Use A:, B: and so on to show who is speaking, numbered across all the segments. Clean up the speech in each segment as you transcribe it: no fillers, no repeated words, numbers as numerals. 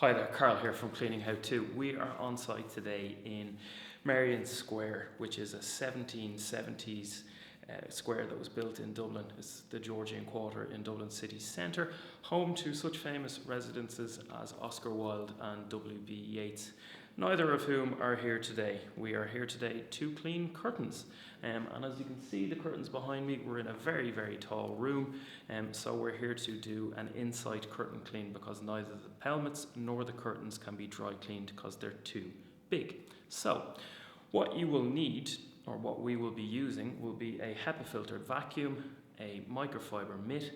A: Hi there, Carl here from Cleaning How To. We are on site today in Merrion Square, which is a 1770s square that was built in Dublin. It's the Georgian Quarter in Dublin city centre, home to such famous residences as Oscar Wilde and W.B. Yeats, neither of whom are here today. We are here today to clean curtains. And as you can see, the curtains behind me, we're in a very, very tall room. So we're here to do an inside curtain clean because neither the pelmets nor the curtains can be dry cleaned because they're too big. So what you will need, or what we will be using, will be a HEPA filtered vacuum, a microfibre mitt,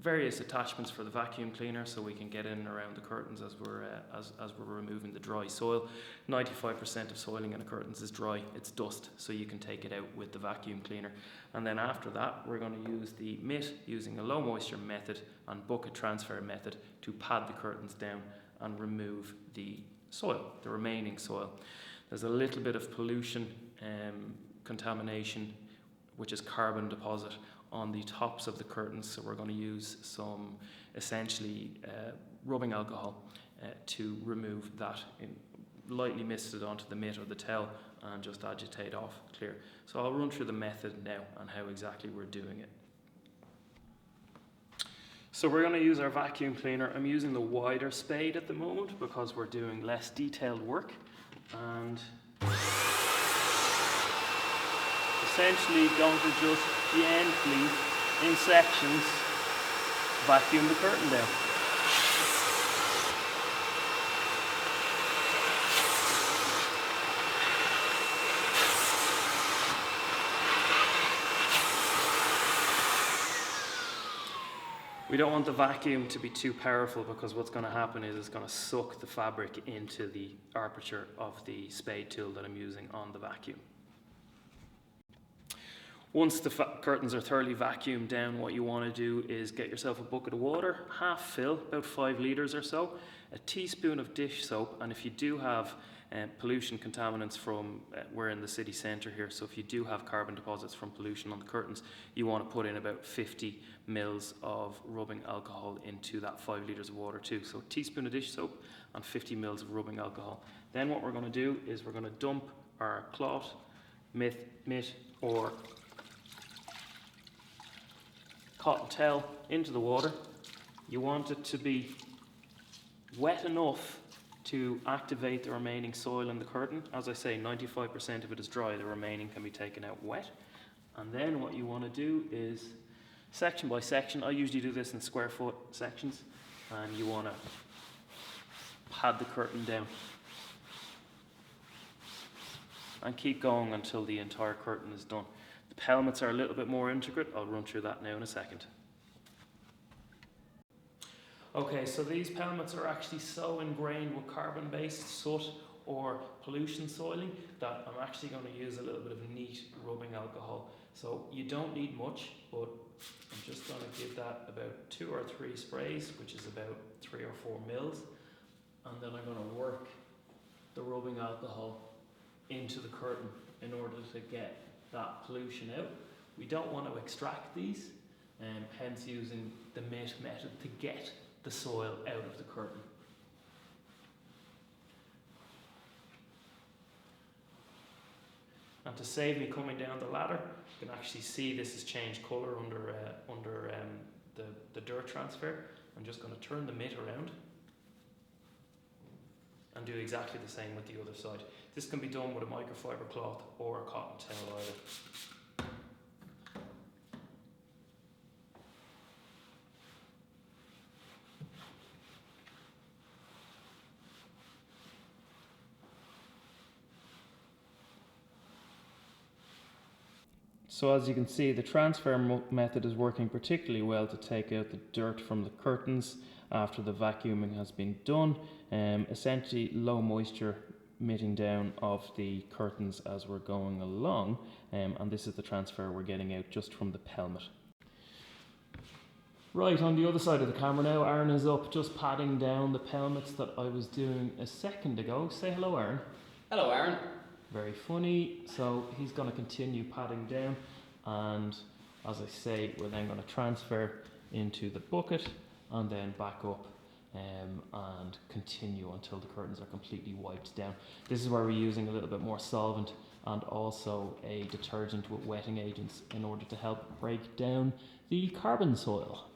A: various attachments for the vacuum cleaner so we can get in and around the curtains as we're removing the dry soil. 95% of soiling in the curtains is dry, it's dust, so you can take it out with the vacuum cleaner. And then after that, we're going to use the mitt using a low moisture method and bucket transfer method to pad the curtains down and remove the soil, the remaining soil. There's a little bit of pollution, contamination, which is carbon deposit on the tops of the curtains, so we're going to use some essentially rubbing alcohol to remove that, lightly mist it onto the mitt or the towel and just agitate off clear. So I'll run through the method now and how exactly we're doing it. So we're going to use our vacuum cleaner. I'm using the wider spade at the moment because we're doing less detailed work, and essentially going to just gently, in sections, vacuum the curtain down. We don't want the vacuum to be too powerful because what's going to happen is it's going to suck the fabric into the aperture of the spade tool that I'm using on the vacuum. Once the curtains are thoroughly vacuumed down, what you want to do is get yourself a bucket of water, half fill, about 5 litres or so, a teaspoon of dish soap, and if you do have pollution contaminants from, we're in the city centre here, so if you do have carbon deposits from pollution on the curtains, you want to put in about 50 mils of rubbing alcohol into that 5 litres of water too. So a teaspoon of dish soap and 50 mils of rubbing alcohol. Then what we're going to do is we're going to dump our cloth, mitt or cotton towel into the water. You want it to be wet enough to activate the remaining soil in the curtain. As I say, 95% of it is dry, the remaining can be taken out wet. And then what you want to do is, section by section, I usually do this in square foot sections, and you want to pad the curtain down. And keep going until the entire curtain is done. The pelmets are a little bit more intricate. I'll run through that now in a second. Okay, so these pelmets are actually so ingrained with carbon-based soot or pollution soiling that I'm actually going to use a little bit of neat rubbing alcohol. So you don't need much, but I'm just going to give that about 2 or 3 sprays, which is about 3 or 4 mils. And then I'm going to work the rubbing alcohol into the curtain in order to get that pollution out. We don't want to extract these, hence using the mitt method to get the soil out of the curtain. And to save me coming down the ladder, you can actually see this has changed colour under the dirt transfer. I'm just going to turn the mitt around and do exactly the same with the other side. This can be done with a microfibre cloth or a cotton towel either. So as you can see, the transfer method is working particularly well to take out the dirt from the curtains after the vacuuming has been done. Essentially low moisture mitting down of the curtains as we're going along, and this is the transfer we're getting out just from the pelmet. Right, on the other side of the camera now, Aaron is up just padding down the pelmets that I was doing a second ago. Say hello, Aaron.
B: Hello, Aaron.
A: Very funny. So he's going to continue padding down, and as I say, we're then going to transfer into the bucket and then back up and continue until the curtains are completely wiped down. This is where we're using a little bit more solvent and also a detergent with wetting agents in order to help break down the carbon soil.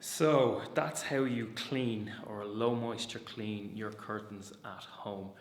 A: So that's how you clean or low moisture clean your curtains at home.